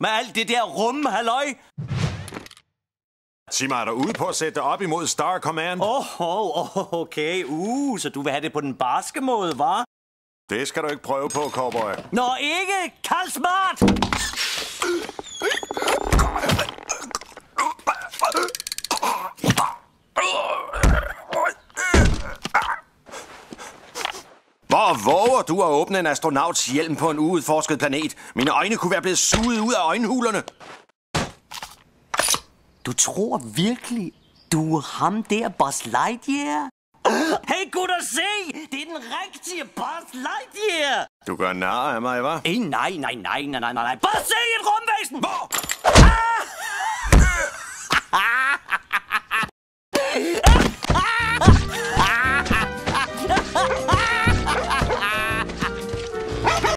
med alt det der halløj. Sig mig, er du ude på at sætte dig op imod Star Command? Okay. Så du vil have det på den barske måde, hva'? Det skal du ikke prøve på, cowboy. Nå, ikke! Karl Smart! Hvor våger du at åbne en astronauts hjelm på en uudforsket planet? Mine øjne kunne være blevet suget ud af øjenhulerne. Du tror virkelig, du er ham der, Buzz Lightyear? Hey gutter, se! Det er den rigtige Buzz Lightyear! Du gør nar af mig, hva'? Nej. Bare se et rumvæsen! Hvor? Ah!